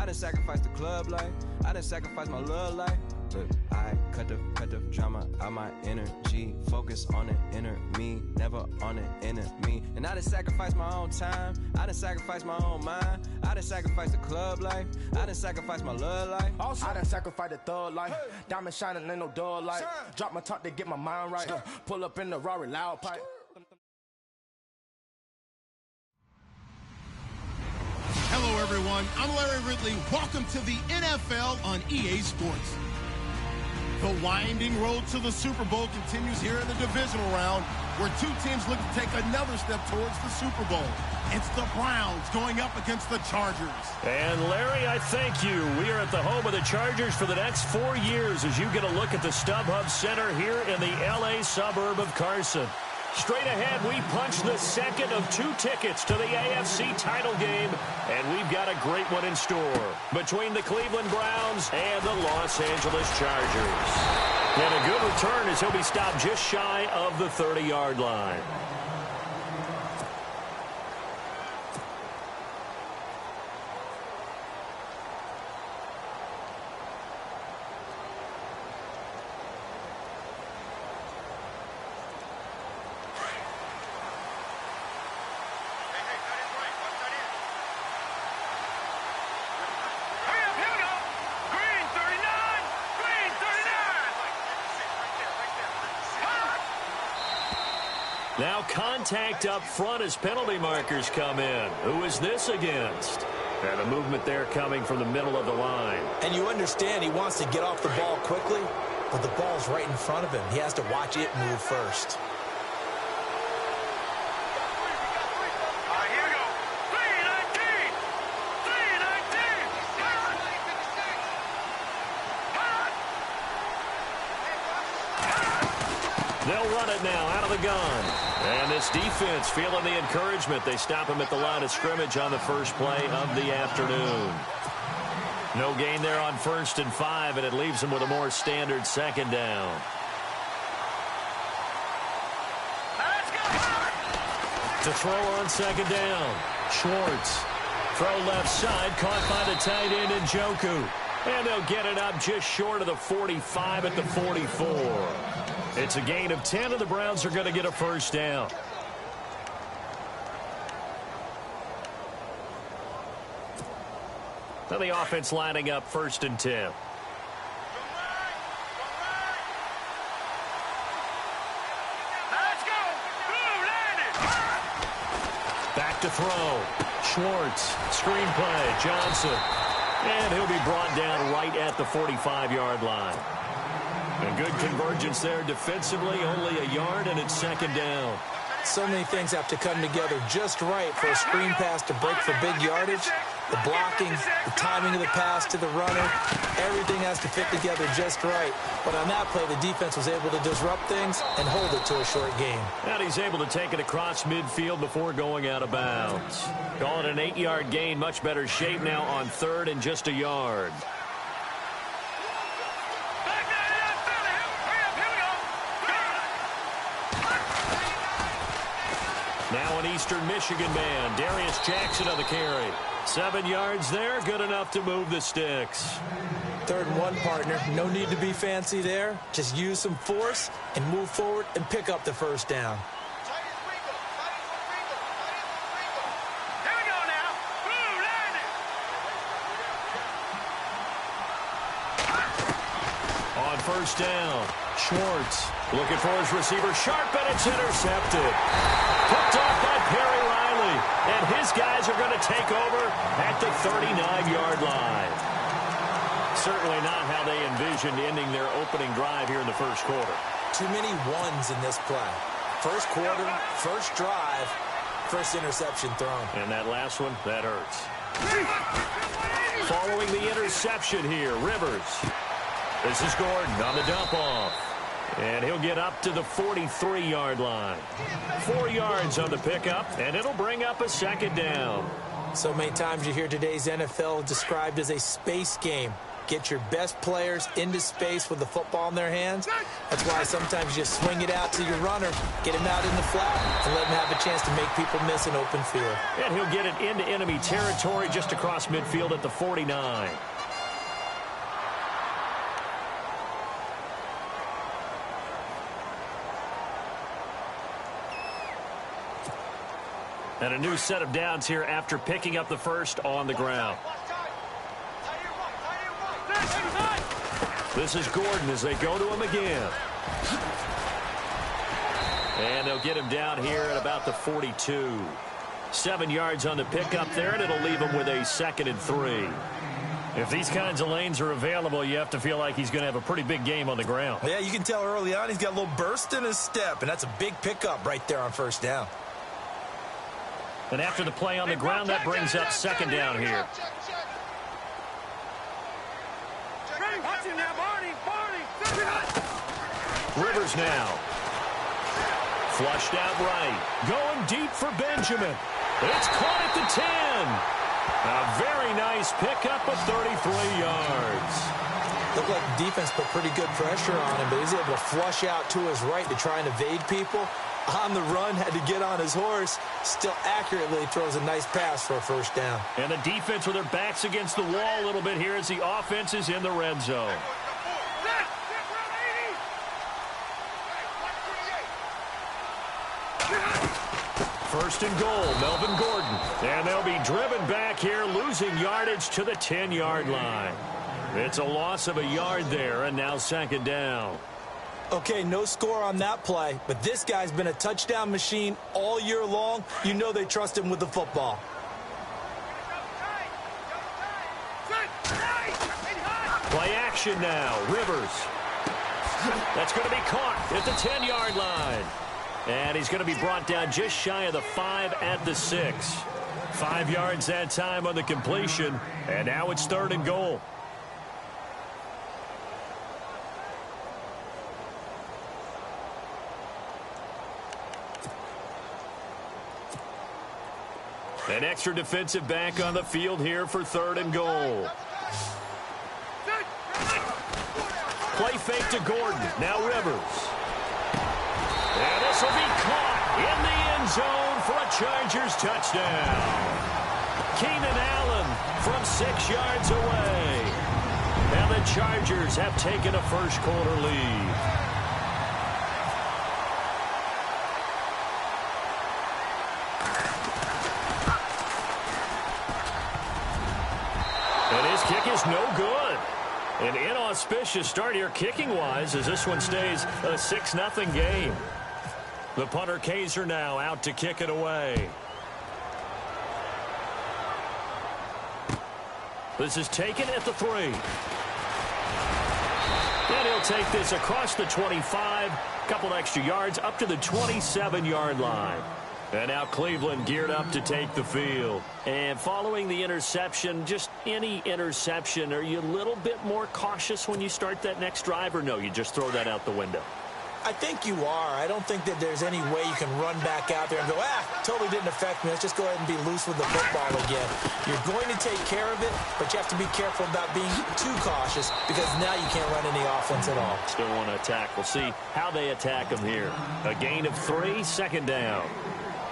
I done sacrificed the club life. I done sacrificed my love life. Look, I cut the drama out my energy. Focus on the inner me, never on the enemy. And I done sacrificed my own time. I done sacrificed my own mind. I done sacrificed the club life. I done sacrificed my love life. I done sacrificed the thug life. Diamond shining, ain't no dull light. Drop my top to get my mind right. Pull up in the Rari loud pipe. Hello, everyone. I'm Larry Ridley. Welcome to the NFL on EA Sports. The winding road to the Super Bowl continues here in the divisional round, where two teams look to take another step towards the Super Bowl. It's the Browns going up against the Chargers. And Larry, I thank you. We are at the home of the Chargers for the next 4 years as you get a look at the StubHub Center here in the L.A. suburb of Carson. Straight ahead, we punch the second of 2 tickets to the AFC title game, and we've got a great one in store between the Cleveland Browns and the Los Angeles Chargers. And a good return as he'll be stopped just shy of the 30-yard line. Now contact up front as penalty markers come in. Who is this against? And a movement there coming from the middle of the line. And you understand he wants to get off the ball quickly, but the ball's right in front of him. He has to watch it move first. They'll run it now out of the gun. And this defense feeling the encouragement. They stop him at the line of scrimmage on the first play of the afternoon. No gain there on 1st and 5, and it leaves him with a more standard second down. To throw on second down. Schwartz. Throw left side, caught by the tight end Njoku. And they'll get it up just short of the 45 at the 44. It's a gain of 10, and the Browns are going to get a first down. Now the offense lining up 1st and 10. Back to throw. Schwartz. Screen play. Johnson. And he'll be brought down right at the 45-yard line. A good convergence there defensively, only a yard, and it's second down. So many things have to come together just right for a screen pass to break for big yardage. The blocking, the timing of the pass to the runner, everything has to fit together just right. But on that play, the defense was able to disrupt things and hold it to a short gain. And he's able to take it across midfield before going out of bounds. Call it an 8-yard gain, much better shape now on 3rd and just a yard. Now an Eastern Michigan man, Darius Jackson on the carry. 7 yards there, good enough to move the sticks. 3rd and 1, partner. No need to be fancy there. Just use some force and move forward and pick up the first down. On 1st down, Schwartz looking for his receiver. Sharp, and it's intercepted. Picked off by Perry Riley. And his guys are going to take over at the 39-yard line. Certainly not how they envisioned ending their opening drive here in the first quarter. Too many ones in this play. First quarter, first drive, first interception thrown. And that last one, that hurts. Following the interception here, Rivers. This is Gordon on the dump off. And he'll get up to the 43-yard line. 4 yards on the pickup, and it'll bring up a second down. So many times you hear today's NFL described as a space game. get your best players into space with the football in their hands. That's why sometimes you just swing it out to your runner, get him out in the flat, and let him have a chance to make people miss an open field. And he'll get it into enemy territory just across midfield at the 49. And a new set of downs here after picking up the first on the ground. This is Gordon as they go to him again. And they'll get him down here at about the 42. 7 yards on the pickup there, and it'll leave him with a 2nd and 3. If these kinds of lanes are available, you have to feel like he's going to have a pretty big game on the ground. Yeah, you can tell early on he's got a little burst in his step, and that's a big pickup right there on first down. And after the play on the ground, that brings up 2nd down here. Rivers now. Flushed out right. Going deep for Benjamin. It's caught at the 10. A very nice pickup of 33 yards. Looked like the defense put pretty good pressure on him, but he's able to flush out to his right to try and evade people. On the run, had to get on his horse. Still accurately throws a nice pass for a first down. And the defense with their backs against the wall a little bit here as the offense is in the red zone. First and goal, Melvin Gordon. And they'll be driven back here, losing yardage to the 10-yard line. It's a loss of a yard there, and now 2nd down. Okay, no score on that play, but this guy's been a touchdown machine all year long. You know they trust him with the football. Play action now, Rivers. That's going to be caught at the 10-yard line. And he's going to be brought down just shy of the 5 at the 6. 5 yards that time on the completion, and now it's 3rd and goal. An extra defensive back on the field here for 3rd and goal. Play fake to Gordon. Now Rivers. And this will be caught in the end zone for a Chargers touchdown. Keenan Allen from 6 yards away. And the Chargers have taken a first-quarter lead. And his kick is no good. An inauspicious start here kicking-wise as this one stays a 6-0 game. The punter Kaiser now out to kick it away. This is taken at the 3. And he'll take this across the 25, a couple extra yards up to the 27-yard line. And now Cleveland geared up to take the field. And following the interception, just any interception, are you a little bit more cautious when you start that next drive, or no, you just throw that out the window? I think you are. I don't think that there's any way you can run back out there and go, totally didn't affect me. Let's just go ahead and be loose with the football again. You're going to take care of it, but you have to be careful about being too cautious because now you can't run any offense at all. Still want to attack. We'll see how they attack them here. A gain of 3, 2nd down.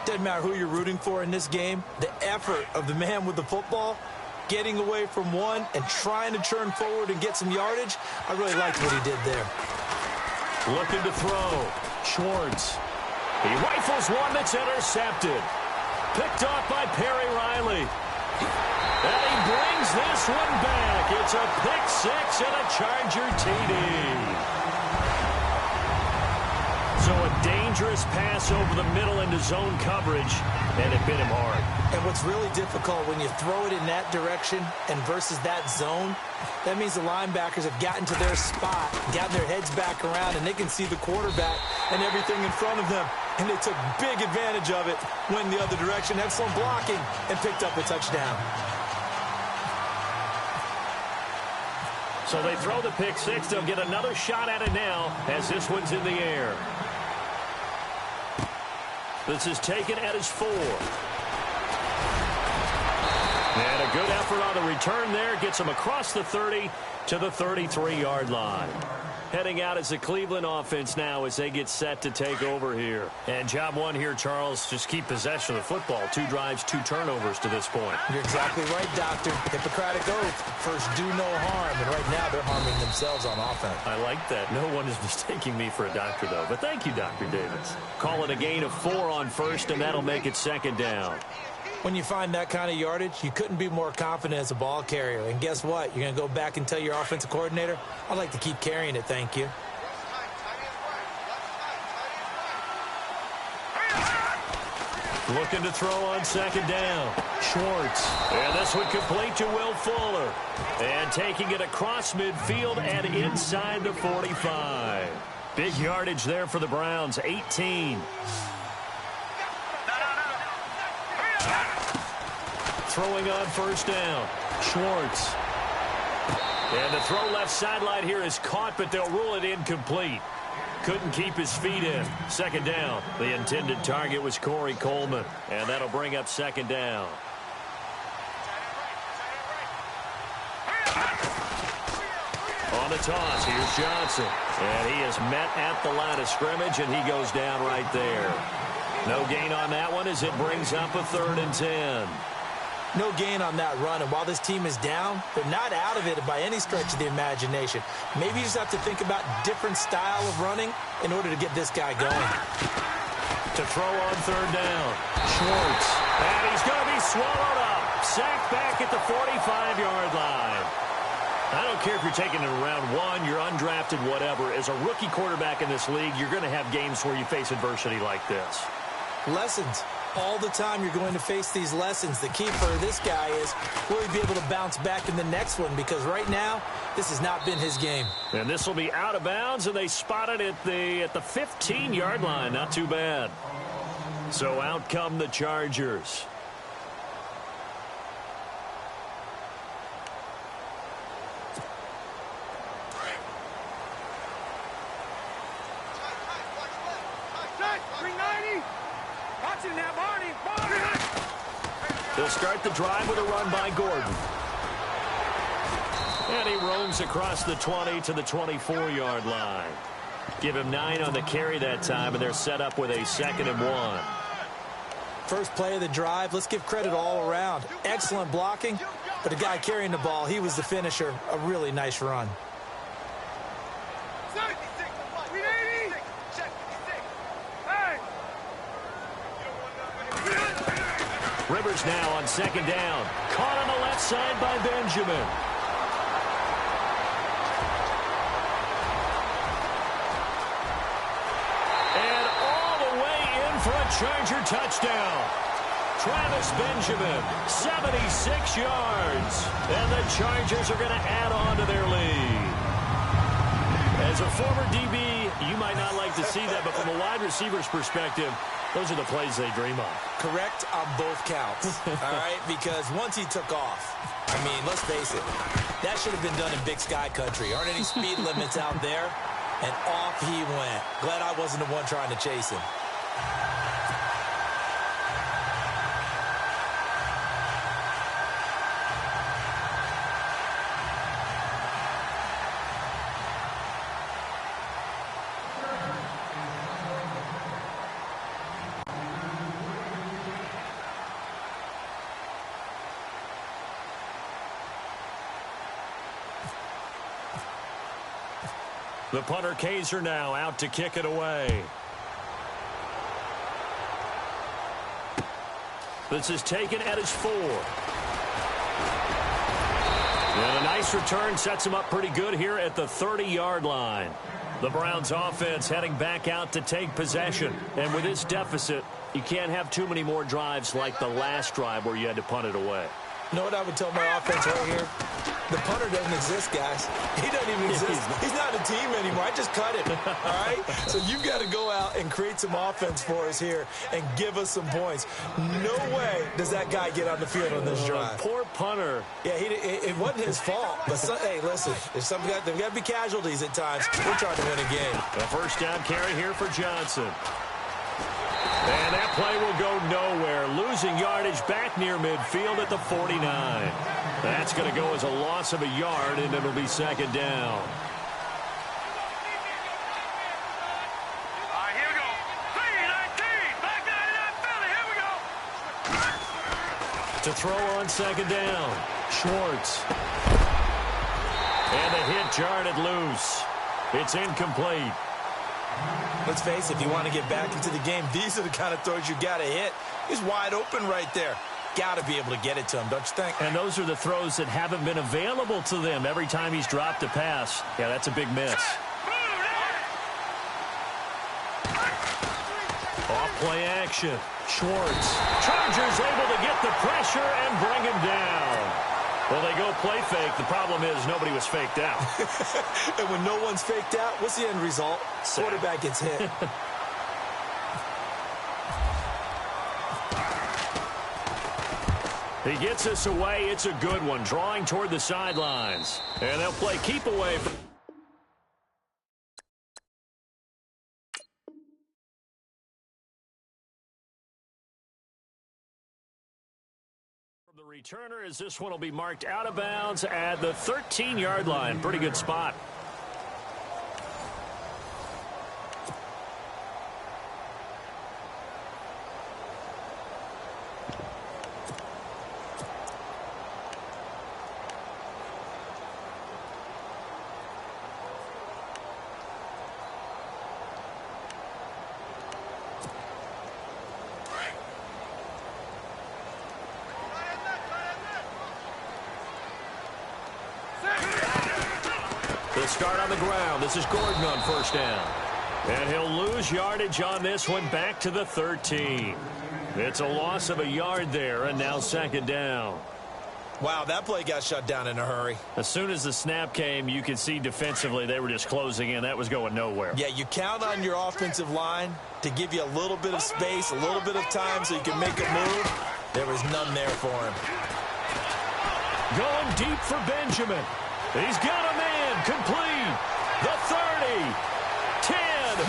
Doesn't matter who you're rooting for in this game. The effort of the man with the football, getting away from one and trying to turn forward and get some yardage, I really liked what he did there. Looking to throw. Schwartz. He rifles one that's intercepted. Picked off by Perry Riley. And he brings this one back. It's a pick 6 and a Charger TD. So a dangerous pass over the middle into zone coverage, and it bit him hard. And what's really difficult when you throw it in that direction and versus that zone, that means the linebackers have gotten to their spot, gotten their heads back around, and they can see the quarterback and everything in front of them. And they took big advantage of it, went the other direction, excellent blocking, and picked up a touchdown. So they throw the pick 6. They'll get another shot at it now as this one's in the air. This is taken at his 4. And a good effort on the return there gets him across the 30 to the 33-yard line. Heading out as the Cleveland offense now as they get set to take over here. And job one here, Charles, just keep possession of the football. 2 drives, 2 turnovers to this point. You're exactly right, Doctor. Hippocratic oath. First, do no harm. And right now, they're harming themselves on offense. I like that. No one is mistaking me for a doctor, though. But thank you, Dr. Davis. Call it a gain of 4 on first, and that'll make it second down. When you find that kind of yardage, you couldn't be more confident as a ball carrier. And guess what? You're going to go back and tell your offensive coordinator, I'd like to keep carrying it, thank you. Looking to throw on second down. Schwartz. And this one complete to Will Fuller. And taking it across midfield and inside the 45. Big yardage there for the Browns, 18. Throwing on first down. Schwartz. And the throw left sideline here is caught, but they'll rule it incomplete. Couldn't keep his feet in. Second down. The intended target was Corey Coleman. And that'll bring up second down. On the toss, here's Johnson. And he is met at the line of scrimmage, and he goes down right there. No gain on that one as it brings up a 3rd and 10. No gain on that run, and while this team is down, they're not out of it by any stretch of the imagination. Maybe you just have to think about different style of running in order to get this guy going. To throw on 3rd down. Schwartz. And he's going to be swallowed up. Sacked back at the 45-yard line. I don't care if you're taking it in round 1, you're undrafted, whatever. As a rookie quarterback in this league, you're going to have games where you face adversity like this. Lessons. All the time you're going to face these lessons. The key for this guy is will he be able to bounce back in the next one, because right now this has not been his game. And this will be out of bounds, and they spot it at the 15-yard line. Not too bad. So out come the Chargers. They'll start the drive with a run by Gordon. And he roams across the 20 to the 24-yard line. Give him 9 on the carry that time, and they're set up with a 2nd and 1. First play of the drive, let's give credit all around. Excellent blocking, but the guy carrying the ball, he was the finisher. A really nice run. Rivers now on second down. Caught on the left side by Benjamin. And all the way in for a Charger touchdown. Travis Benjamin, 76 yards. And the Chargers are going to add on to their lead. As a former DB, you might not like to see that, but from a wide receiver's perspective, those are the plays they dream of. Correct on both counts, all right? Because once he took off, I mean, let's face it, that should have been done in Big Sky country. Aren't any speed limits out there? And off he went. Glad I wasn't the one trying to chase him. The punter Kaiser now out to kick it away. This is taken at his 4. And a nice return sets him up pretty good here at the 30-yard line. The Browns offense heading back out to take possession. And with this deficit, you can't have too many more drives like the last drive where you had to punt it away. You know what I would tell my offense right here? The punter doesn't exist, guys. He doesn't even exist. He's not a team anymore. I just cut him, all right? So you've got to go out and create some offense for us here and give us some points. No way does that guy get on the field on this drive. Poor punter. Yeah, it wasn't his fault. But, hey, listen, there's got to be casualties at times. We're trying to win a game. A first down carry here for Johnson. And that play will go nowhere. Losing yardage back near midfield at the 49. That's going to go as a loss of a yard, and it'll be second down. Here we go. 3-19. Back 99 Philly. Here we go. To throw on second down. Schwartz. And the hit jarred it loose. It's incomplete. Let's face it, if you want to get back into the game, these are the kind of throws you got to hit. He's wide open right there. Got to be able to get it to him, don't you think? And those are the throws that haven't been available to them every time he's dropped a pass. Yeah, that's a big miss. Off play action. Schwartz. Chargers able to get the pressure and bring him down. Well, they go play fake. The problem is nobody was faked out. And when no one's faked out, what's the end result? Quarterback gets hit. He gets us away. It's a good one. Drawing toward the sidelines. And they'll play keep away from the returner, as this one will be marked out of bounds at the 13-yard line. Pretty good spot. The start on the ground. This is Gordon on first down. And he'll lose yardage on this one back to the 13. It's a loss of a yard there, and now second down. Wow, that play got shut down in a hurry. As soon as the snap came, you could see defensively they were just closing in. That was going nowhere. Yeah, you count on your offensive line to give you a little bit of space, a little bit of time so you can make a move. There was none there for him. Going deep for Benjamin. He's got a man complete. The 30, 10, 5,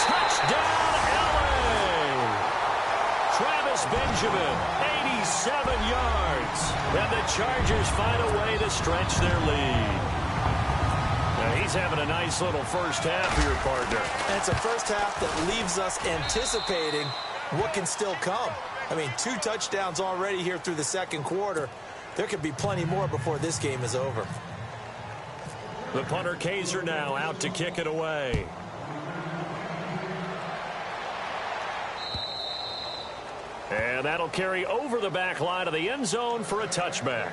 touchdown LA. Travis Benjamin, 87 yards. And the Chargers find a way to stretch their lead. Now he's having a nice little first half here, partner. And it's a first half that leaves us anticipating what can still come. I mean, 2 touchdowns already here through the second quarter. There could be plenty more before this game is over. The punter Kaiser now out to kick it away. And that'll carry over the back line of the end zone for a touchback.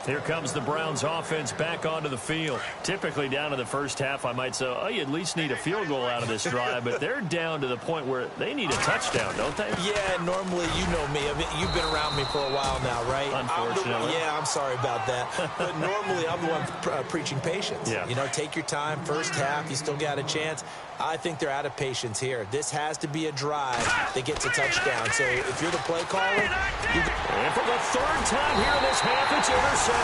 Here comes the Browns offense back onto the field. Typically down to the first half, I might say, oh, you at least need a field goal out of this drive, but they're down to the point where they need a touchdown, don't they? Yeah, normally, you know me. I mean, you've been around me for a while now, right? Unfortunately. I'm sorry about that. But normally, I'm the one preaching patience. Yeah. You know, take your time. First half, you still got a chance. I think they're out of patience here. This has to be a drive that gets a touchdown. So if you're the play caller, and for the third time here in this half, it's intercepted.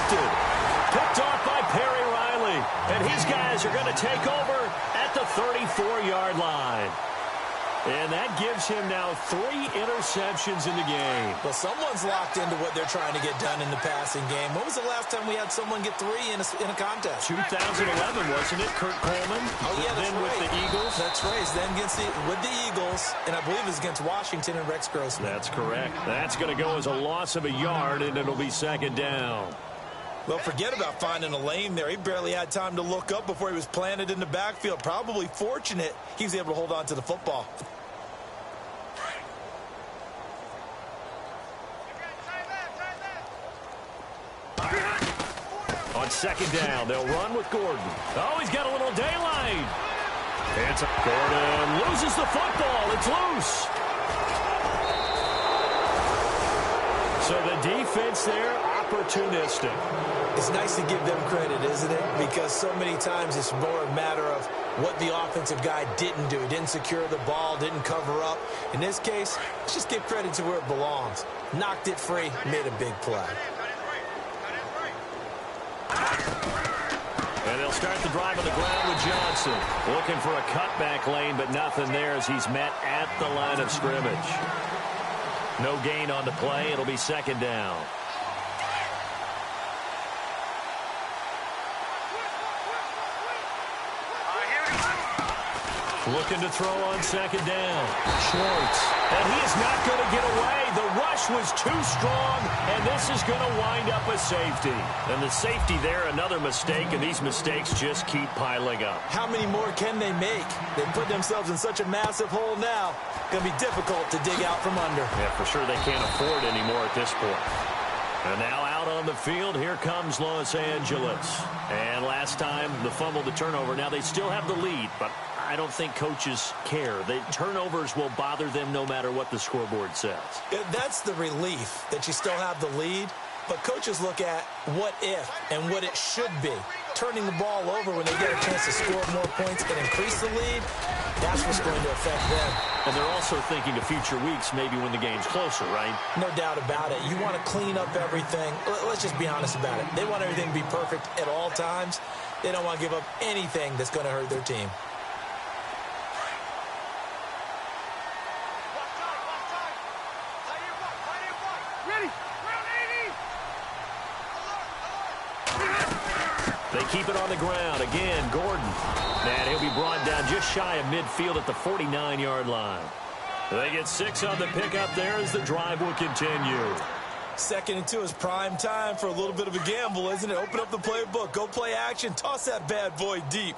Picked off by Perry Riley. And his guys are going to take over at the 34-yard line. And that gives him now 3 interceptions in the game. Well, someone's locked into what they're trying to get done in the passing game. When was the last time we had someone get 3 in a contest? 2011, wasn't it? Kurt Coleman. Oh, yeah, that's then right. with the Eagles. That's right. Then with the Eagles, and I believe it's against Washington and Rex Grossman. That's correct. That's going to go as a loss of a yard, and it'll be second down. Well, forget about finding a lane there. He barely had time to look up before he was planted in the backfield. Probably fortunate he was able to hold on to the football. On second down, they'll run with Gordon. Oh, he's got a little daylight. Gordon loses the football. It's loose. So the defense there, opportunistic. It's nice to give them credit, isn't it? Because so many times it's more a matter of what the offensive guy didn't do. Didn't secure the ball, didn't cover up. In this case, let's just give credit to where it belongs. Knocked it free, made a big play. And they'll start the drive on the ground with Johnson. Looking for a cutback lane, but nothing there as he's met at the line of scrimmage. No gain on the play. It'll be second down. Looking to throw on second down. Schwartz. And he is not going to get away. The rush was too strong, and this is going to wind up a safety. And the safety there, another mistake, and these mistakes just keep piling up. How many more can they make? They put themselves in such a massive hole now. Going to be difficult to dig out from under. Yeah, for sure they can't afford any more at this point. And now out on the field, here comes Los Angeles. And last time, the fumble, the turnover. Now they still have the lead, but I don't think coaches care. The turnovers will bother them no matter what the scoreboard says. That's the relief that you still have the lead, but coaches look at what if and what it should be. Turning the ball over when they get a chance to score more points and increase the lead, that's what's going to affect them. And they're also thinking of future weeks, maybe when the game's closer, right? No doubt about it. You want to clean up everything. Let's just be honest about it. They want everything to be perfect at all times. They don't want to give up anything that's going to hurt their team. They keep it on the ground. Again, Gordon. And he'll be brought down just shy of midfield at the 49-yard line. They get 6 on the pickup there as the drive will continue. 2nd and 2 is prime time for a little bit of a gamble, isn't it? Open up the playbook. Go play action. Toss that bad boy deep.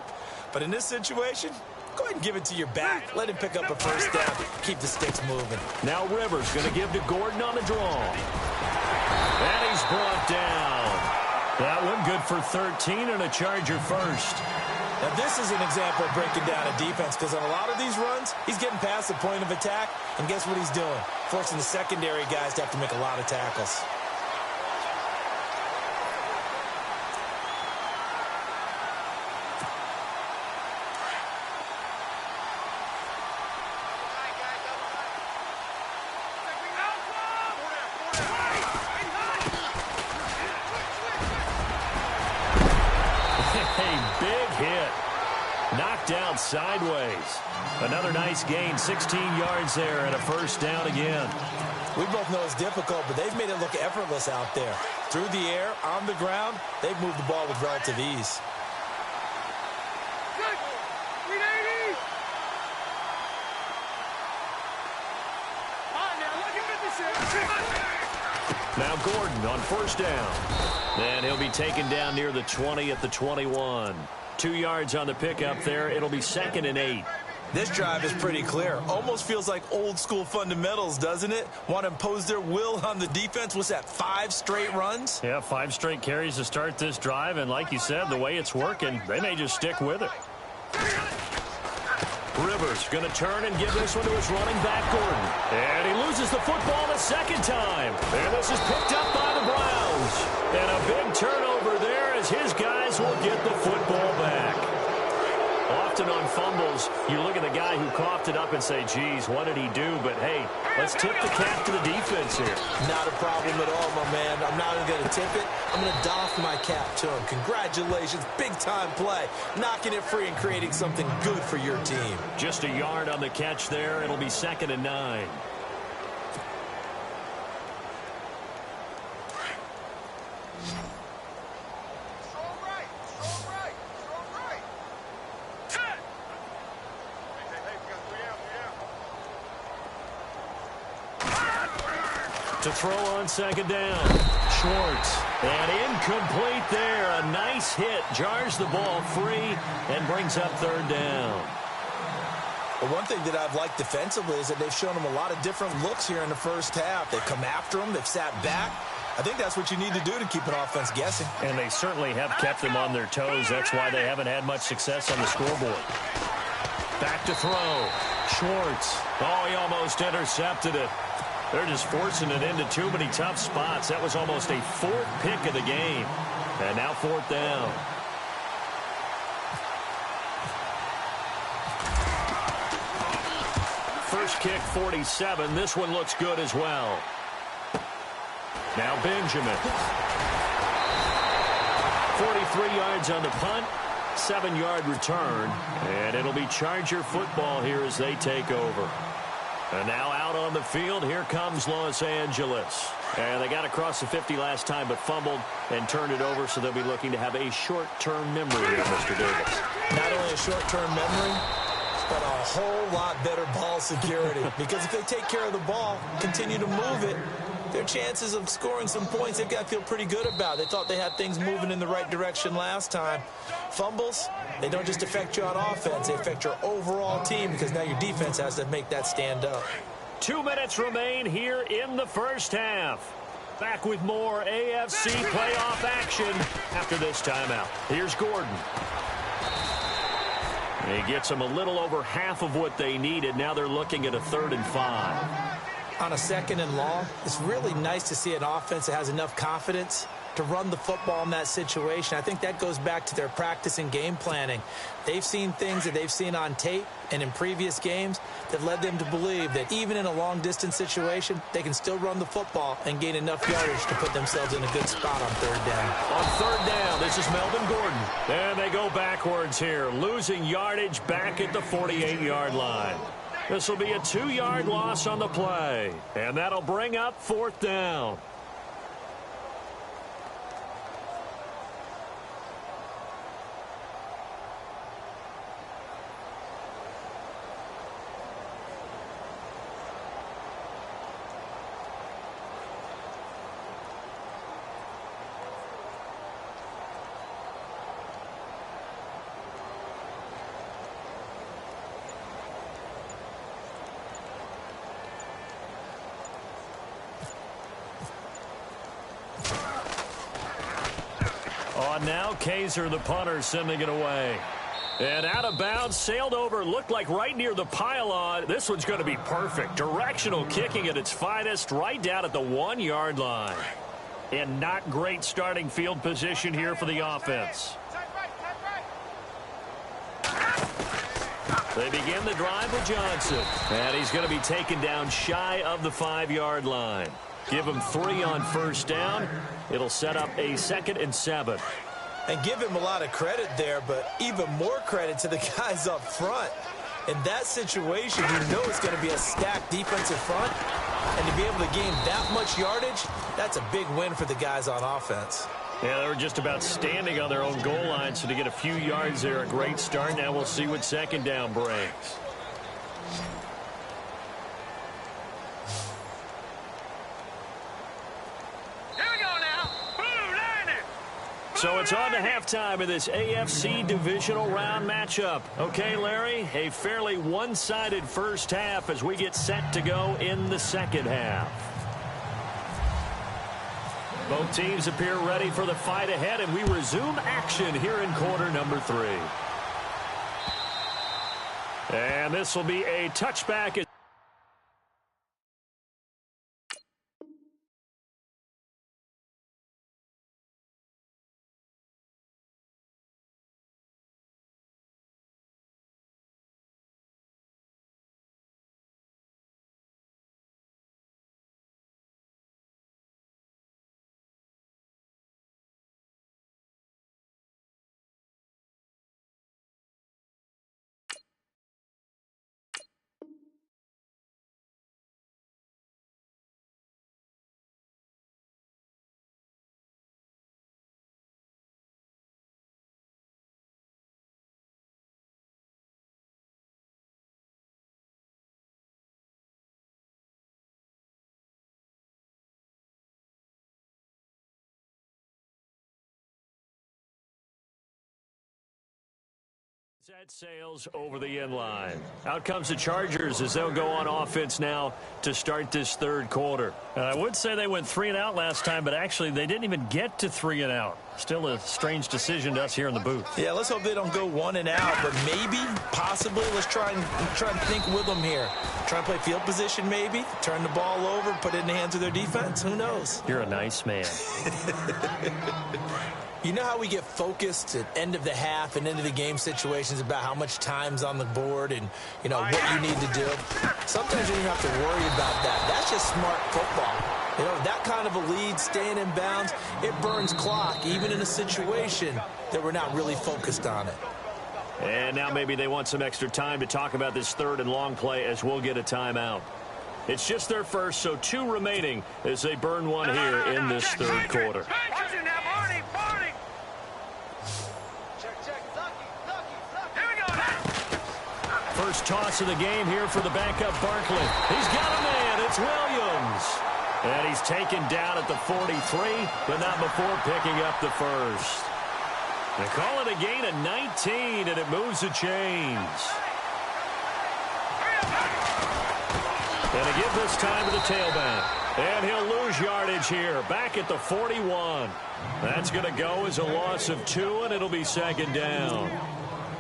But in this situation, go ahead and give it to your back. Let him pick up a first down. Keep the sticks moving. Now Rivers going to give to Gordon on the draw. And he's brought down. That one good for 13 and a Charger first. Now this is an example of breaking down a defense, because on a lot of these runs, he's getting past the point of attack, and guess what he's doing? Forcing the secondary guys to have to make a lot of tackles. Down sideways. Another nice gain, 16 yards there and a first down again. We both know it's difficult, but they've made it look effortless out there. Through the air, on the ground, they've moved the ball with relative ease. Now Gordon on first down. And he'll be taken down near the 20 at the 21. 2 yards on the pickup there. It'll be 2nd and 8. This drive is pretty clear. Almost feels like old school fundamentals, doesn't it? Want to impose their will on the defense. What's that, 5 straight runs? Yeah, 5 straight carries to start this drive. And like you said, the way it's working, they may just stick with it. Rivers going to turn and give this one to his running back, Gordon. And he loses the football the second time. And this is picked up by the Browns. And a big turnover there as his guys will get the football back. Often on fumbles, you look at the guy who coughed it up and say, geez, what did he do? But, hey, let's tip the cap to the defense here. Not a problem at all, my man. I'm not even going to tip it. I'm going to doff my cap to him. Congratulations. Big-time play. Knocking it free and creating something good for your team. Just a yard on the catch there. It'll be 2nd and 9. To throw on second down. Schwartz. And incomplete there. A nice hit. Jars the ball free and brings up 3rd down. Well, one thing that I've liked defensively is that they've shown them a lot of different looks here in the first half. They've come after them. They've sat back. I think that's what you need to do to keep an offense guessing. And they certainly have kept them on their toes. That's why they haven't had much success on the scoreboard. Back to throw. Schwartz. Oh, he almost intercepted it. They're just forcing it into too many tough spots. That was almost a 4th pick of the game. And now 4th down. First kick, 47. This one looks good as well. Now Benjamin. 43 yards on the punt. 7-yard return. And it'll be Charger football here as they take over. And now out on the field, here comes Los Angeles. And they got across the 50 last time, but fumbled and turned it over, so they'll be looking to have a short-term memory here, Mr. Davis. Not only a short-term memory, but a whole lot better ball security. Because if they take care of the ball, continue to move it, their chances of scoring some points, they've got to feel pretty good about. They thought they had things moving in the right direction last time. Fumbles, they don't just affect you on offense. They affect your overall team because now your defense has to make that stand up. 2 minutes remain here in the first half. Back with more AFC playoff action after this timeout. Here's Gordon. He gets them a little over half of what they needed. Now they're looking at a 3rd and 5. On a 2nd and long, it's really nice to see an offense that has enough confidence to run the football in that situation. I think that goes back to their practice and game planning. They've seen things that they've seen on tape and in previous games that led them to believe that even in a long-distance situation, they can still run the football and gain enough yardage to put themselves in a good spot on 3rd down. On 3rd down, this is Melvin Gordon. And they go backwards here, losing yardage back at the 48-yard line. This will be a 2-yard loss on the play, and that'll bring up 4th down. Now Kaiser, the punter, sending it away. And out of bounds, sailed over, looked like right near the pylon. This one's going to be perfect. Directional kicking at its finest, right down at the 1-yard line. And not great starting field position here for the offense. They begin the drive with Johnson. And he's going to be taken down shy of the 5-yard line. Give him 3 on 1st down. It'll set up a 2nd and 7. And give him a lot of credit there, but even more credit to the guys up front. In that situation, you know it's going to be a stacked defensive front. And to be able to gain that much yardage, that's a big win for the guys on offense. Yeah, they were just about standing on their own goal line, so to get a few yards there, a great start. Now we'll see what 2nd down brings. So it's on to halftime of this AFC divisional round matchup. Okay, Larry, a fairly one-sided first half as we get set to go in the 2nd half. Both teams appear ready for the fight ahead, and we resume action here in quarter number 3. And this will be a touchback. Set sails over the end line. Out comes the Chargers as they'll go on offense now to start this 3rd quarter. I would say they went 3 and out last time, but actually they didn't even get to 3 and out. Still a strange decision to us here in the booth. Yeah, let's hope they don't go 1 and out, but maybe, possibly, let's try and think with them here. Try and play field position maybe, turn the ball over, put it in the hands of their defense. Who knows? You're a nice man. You know how we get focused at end of the half and end of the game situations about how much time's on the board and, you know, what you need to do? Sometimes you don't have to worry about that. That's just smart football. You know, that kind of a lead, staying in bounds, it burns clock, even in a situation that we're not really focused on it. And now maybe they want some extra time to talk about this 3rd and long play as we'll get a timeout. It's just their first, so 2 remaining as they burn one here in this 3rd quarter. first toss of the game here for the backup Barkley. He's got a man. It's Williams. And he's taken down at the 43, but not before picking up the first. They call it a gain of 19, and it moves the chains. And a give this time to the tailback. And he'll lose yardage here, back at the 41. That's going to go as a loss of 2, and it'll be second down.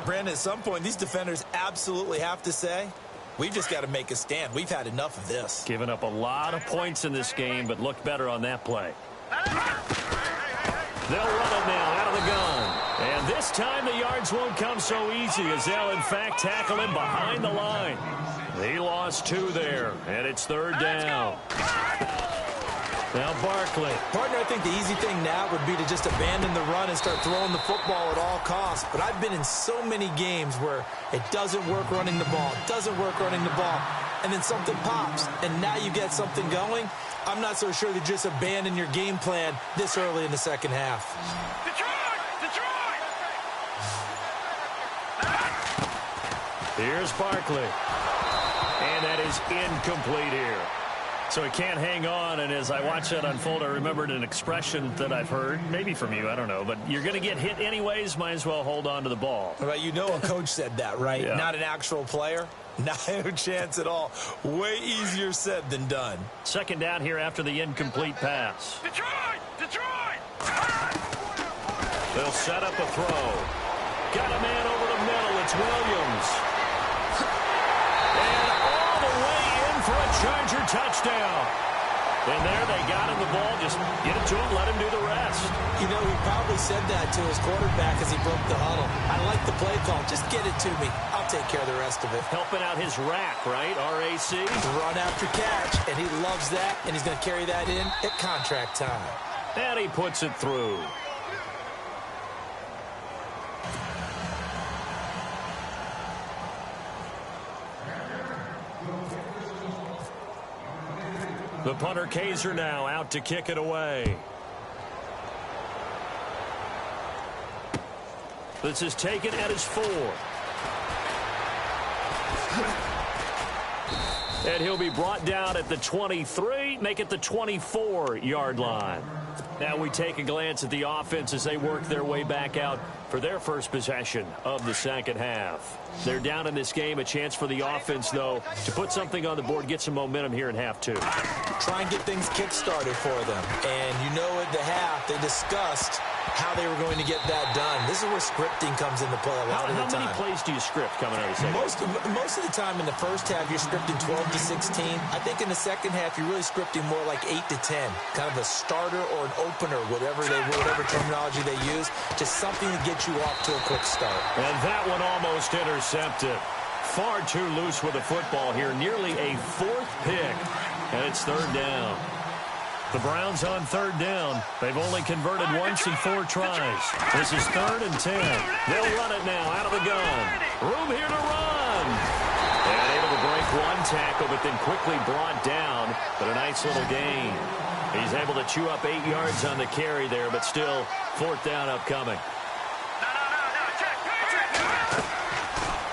Brandon, at some point, these defenders absolutely have to say, we've just got to make a stand. We've had enough of this. Giving up a lot of points in this game, but looked better on that play. They'll run it now out of the gun. And this time the yards won't come so easy as they'll, in fact, tackle him behind the line. He lost 2 there, and it's third down. Now Barkley. Partner, I think the easy thing now would be to just abandon the run and start throwing the football at all costs. But I've been in so many games where it doesn't work running the ball, and then something pops, and now you get something going. I'm not so sure to just abandon your game plan this early in the second half. Here's Barkley. And that is incomplete here. So he can't hang on, and as I watch that unfold, I remembered an expression that I've heard, maybe from you, I don't know, but you're going to get hit anyways, might as well hold on to the ball. Right, you know a coach said that, right? Yeah. Not an actual player. No chance at all. Way easier said than done. Second down here after the incomplete pass. Detroit! They'll set up a throw. Got a man over the middle. It's Williams. And all the way in for a Charger touchdown. And there they got him the ball. Just get it to him, let him do the rest. You know, he probably said that to his quarterback as he broke the huddle. I like the play call. Just get it to me. I'll take care of the rest of it. Helping out his rack, right? R-A-C? Run after catch, and he loves that, and he's going to carry that in at contract time. And he puts it through. The punter Kaiser now out to kick it away. This is taken at his 4. And he'll be brought down at the 23, make it the 24-yard line. Now we take a glance at the offense as they work their way back out for their first possession of the second half. They're down in this game. A chance for the offense, though, to put something on the board, get some momentum here in half 2. Try and get things kick-started for them. And you know at the half, they discussed how they were going to get that done. This is where scripting comes into play a lot of the time. How many plays do you script coming out of the second half? Most of the time in the first half, you're scripting 12 to 16. I think in the second half, you're really scripting more like 8 to 10. Kind of a starter or an opener, whatever terminology they use. Just something to get you off to a quick start. And that one almost intercepted. Far too loose with the football here. Nearly a 4th pick. And it's third down. The Browns on third down. They've only converted once in 4 tries. This is 3rd and 10. They'll run it now out of the gun. Room here to run. And able to break one tackle, but then quickly brought down. But a nice little gain. He's able to chew up 8 yards on the carry there, but still 4th down upcoming.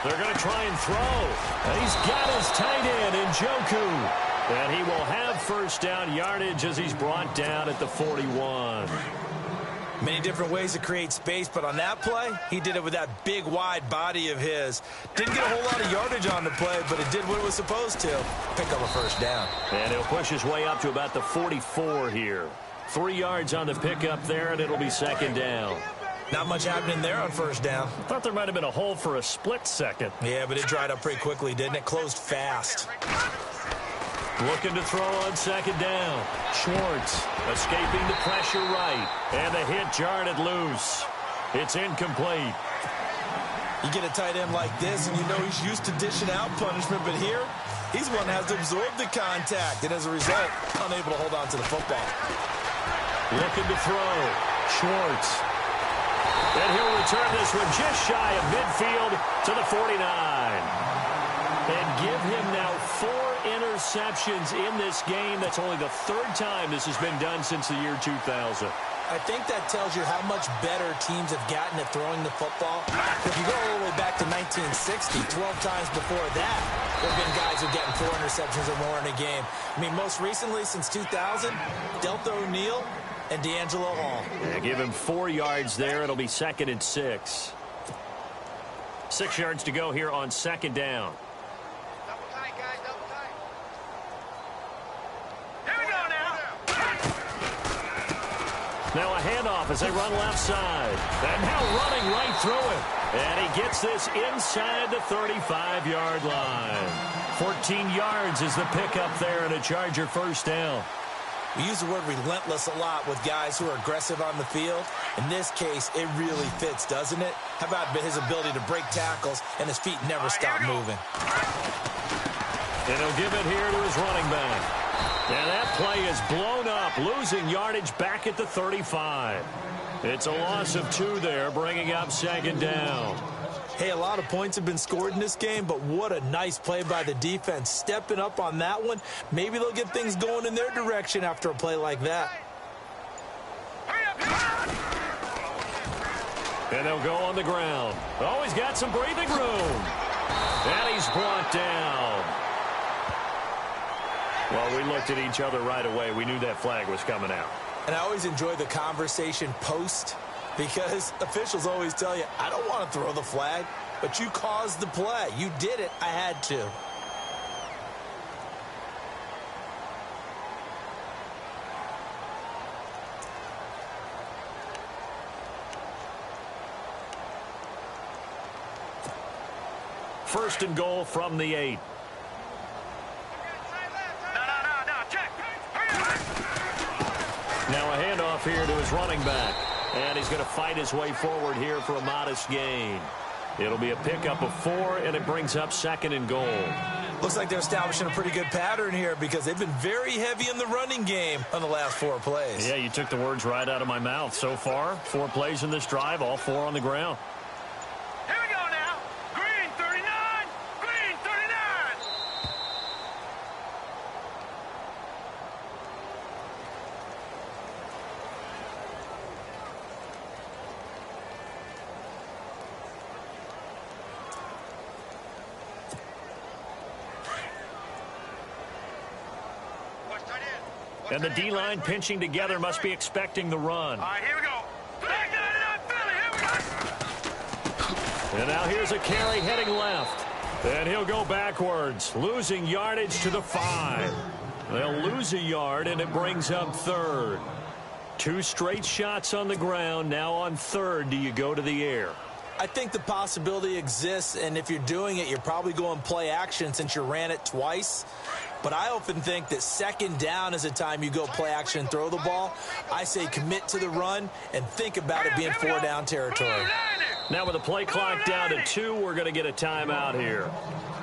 They're going to try and throw. And he's got his tight end in Njoku. And he will have first down yardage as he's brought down at the 41. Many different ways to create space, but on that play, he did it with that big, wide body of his. Didn't get a whole lot of yardage on the play, but it did what it was supposed to. Pick up a first down. And he'll push his way up to about the 44 here. 3 yards on the pickup there, and it'll be second down. Not much happening there on first down. I thought there might have been a hole for a split second. Yeah, but it dried up pretty quickly, didn't it? Closed fast. Looking to throw on second down. Schwartz escaping the pressure right. And the hit jarred loose. It's incomplete. You get a tight end like this, and you know he's used to dishing out punishment, but here, he's one that has to absorb the contact, and as a result, unable to hold on to the football. Looking to throw. Schwartz. And he'll return this one just shy of midfield to the 49. And give him now 4 interceptions in this game. That's only the 3rd time this has been done since the year 2000. I think that tells you how much better teams have gotten at throwing the football. If you go all the way back to 1960, 12 times before that, there have been guys who are getting 4 interceptions or more in a game. I mean, most recently, since 2000, Delta O'Neal and D'Angelo Hall. Yeah, give him 4 yards there. It'll be 2nd and 6. 6 yards to go here on 2nd down. Double tight, guys, double tight. Here we go now. Now a handoff as they run left side. And now running right through it. And he gets this inside the 35-yard line. 14 yards is the pickup there and a Charger first down. We use the word relentless a lot with guys who are aggressive on the field. In this case, it really fits, doesn't it? How about his ability to break tackles and his feet never stop moving? And he'll give it here to his running back. And that play is blown up, losing yardage back at the 35. It's a loss of 2 there, bringing up 2nd down. Hey, a lot of points have been scored in this game, but what a nice play by the defense. Stepping up on that one, maybe they'll get things going in their direction after a play like that. And they'll go on the ground. Oh, he's got some breathing room. And he's brought down. Well, we looked at each other right away. We knew that flag was coming out. And I always enjoy the conversation post, because officials always tell you, I don't want to throw the flag, but you caused the play. You did it. I had to. First and goal from the 8. Now a handoff here to his running back. And he's going to fight his way forward here for a modest gain. It'll be a pickup of 4, and it brings up 2nd and goal. Looks like they're establishing a pretty good pattern here because they've been very heavy in the running game on the last 4 plays. Yeah, you took the words right out of my mouth. So far, 4 plays in this drive, all 4 on the ground. Here we go now. Green 39. Green 39. And the D-line pinching together must be expecting the run. All right, here we go. Back 99 Philly. Here we go. And now here's a carry heading left. And he'll go backwards, losing yardage to the 5. They'll lose a yard, and it brings up 3rd. 2 straight shots on the ground. Now on 3rd, do you go to the air? I think the possibility exists, and if you're doing it, you're probably going play action since you ran it twice. But I often think that 2nd down is a time you go play action and throw the ball. I say commit to the run and think about it being 4 down territory. Now with the play clock down to 2, we're going to get a timeout here.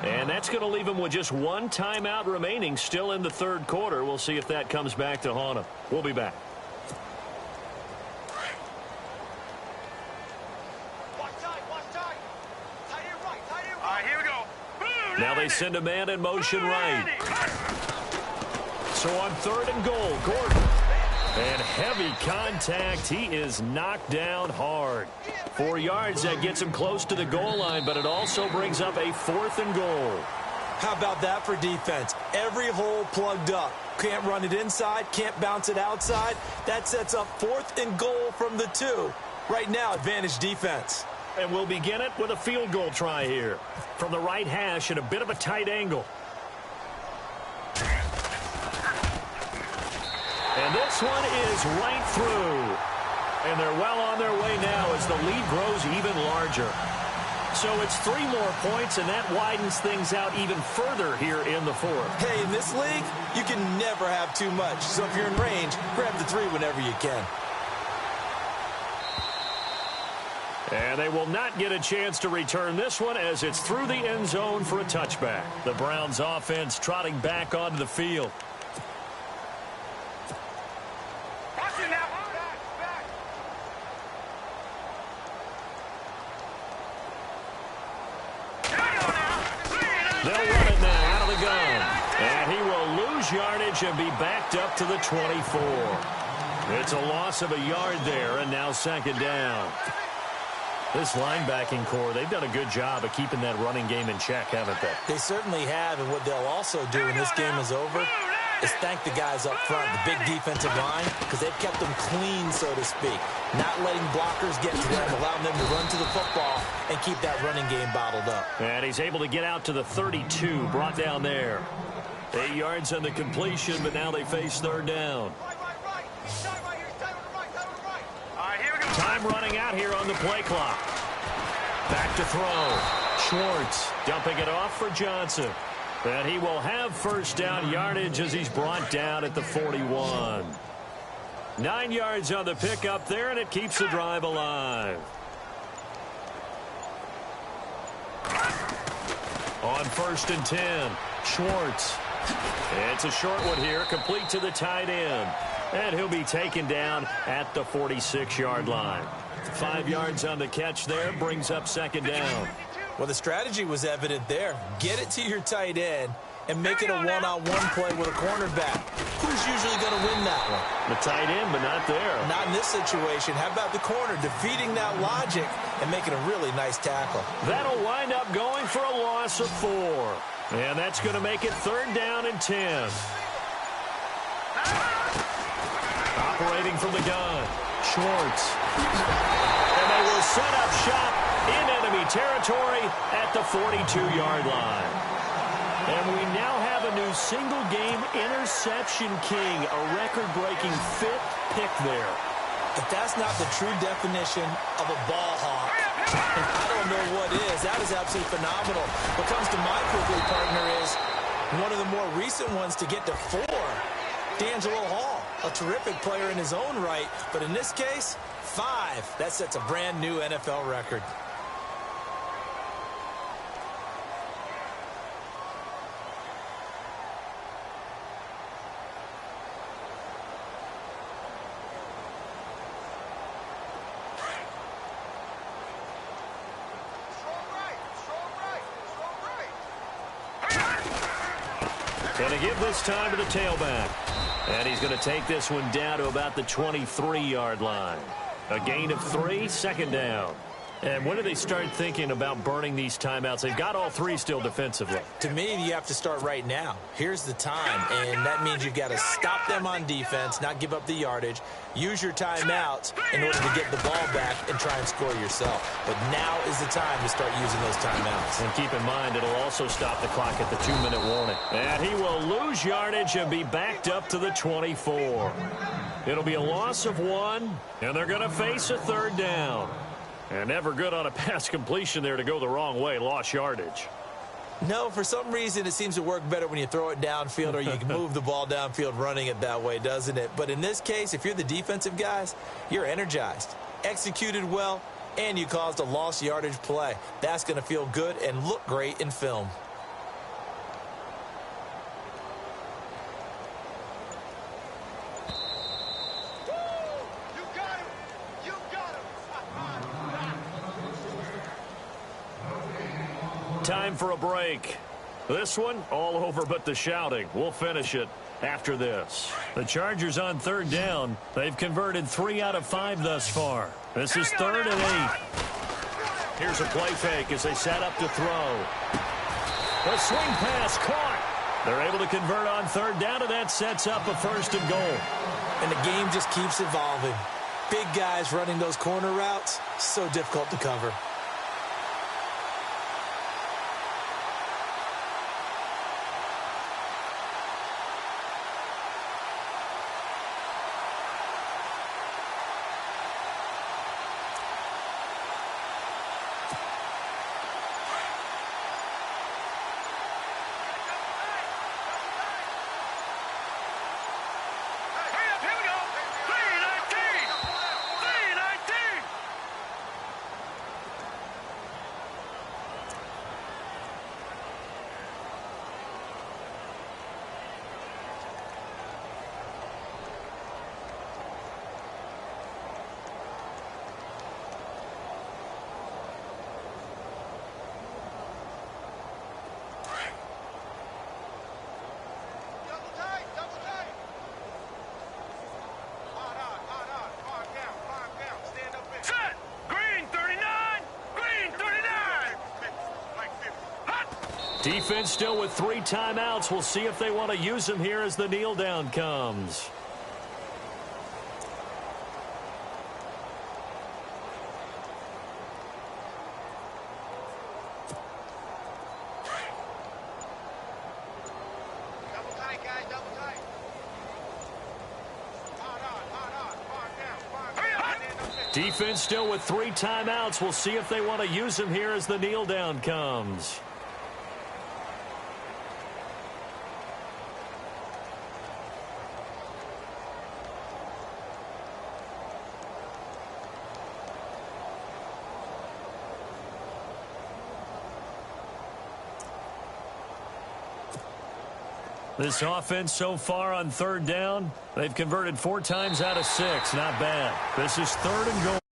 And that's going to leave him with just 1 timeout remaining still in the 3rd quarter. We'll see if that comes back to haunt him. We'll be back. Now they send a man in motion right. So on 3rd and goal, Gordon. And heavy contact. He is knocked down hard. 4 yards, that gets him close to the goal line, but it also brings up a 4th and goal. How about that for defense? Every hole plugged up. Can't run it inside, can't bounce it outside. That sets up 4th and goal from the 2. Right now, advantage defense. And we'll begin it with a field goal try here. From the right hash at a bit of a tight angle. And this one is right through. And they're well on their way now as the lead grows even larger. So it's 3 more points, and that widens things out even further here in the 4th. Hey, in this league, you can never have too much. So if you're in range, grab the 3 whenever you can. And they will not get a chance to return this one as it's through the end zone for a touchback. The Browns offense trotting back onto the field. They'll run it now out of the gun. And he will lose yardage and be backed up to the 24. It's a loss of a yard there, and now second down. This linebacking core, they've done a good job of keeping that running game in check, haven't they? They certainly have, and what they'll also do when this game is over is thank the guys up front, the big defensive line, because they've kept them clean, so to speak. Not letting blockers get to them, allowing them to run to the football and keep that running game bottled up. And he's able to get out to the 32, brought down there. 8 yards on the completion, but now they face third down. Time running out here on the play clock. Back to throw. Schwartz dumping it off for Johnson. And he will have first down yardage as he's brought down at the 41. 9 yards on the pickup there, and it keeps the drive alive. On 1st and 10, Schwartz. It's a short one here, complete to the tight end. And he'll be taken down at the 46-yard line. 5 yards on the catch there, brings up second down. Well, the strategy was evident there. Get it to your tight end and make it a one-on-one play with a cornerback. Who's usually going to win that one? The tight end, but not there. Not in this situation. How about the corner defeating that logic and making a really nice tackle? That'll wind up going for a loss of 4. And that's going to make it third down and 10. Operating from the gun, Schwartz. And they will set up shop in enemy territory at the 42-yard line. And we now have a new single-game interception king, a record-breaking 5th pick there. If that's not the true definition of a ball hawk, I don't know what is. That is absolutely phenomenal. What comes to mind quickly, partner, is one of the more recent ones to get to 4. D'Angelo Hall, a terrific player in his own right, but in this case, 5. That sets a brand new NFL record. Going to give this time to the tailback. And he's going to take this one down to about the 23-yard line. A gain of 3, second down. And when do they start thinking about burning these timeouts? They've got all 3 still defensively. To me, you have to start right now. Here's the time, and that means you've got to stop them on defense, not give up the yardage, use your timeouts in order to get the ball back and try and score yourself. But now is the time to start using those timeouts. And keep in mind, it'll also stop the clock at the 2-minute warning. And he will lose yardage and be backed up to the 24. It'll be a loss of 1, and they're going to face a third down. And never good on a pass completion there to go the wrong way. Lost yardage. No, for some reason it seems to work better when you throw it downfield or you can move the ball downfield running it that way, doesn't it? But in this case, if you're the defensive guys, you're energized, executed well, and you caused a lost yardage play. That's going to feel good and look great in film. Time for a break. This one, all over but the shouting. We'll finish it after this. The Chargers on third down. They've converted 3 out of 5 thus far. This is 3rd and 8. Here's a play fake as they set up to throw. The swing pass caught. They're able to convert on third down, and that sets up a 1st and goal. And the game just keeps evolving. Big guys running those corner routes, so difficult to cover. Defense still with 3 timeouts. We'll see if they want to use them here as the kneel down comes. Defense still with 3 timeouts. We'll see if they want to use them here as the kneel down comes. This offense so far on 3rd down, they've converted 4 times out of 6. Not bad. This is 3rd and goal.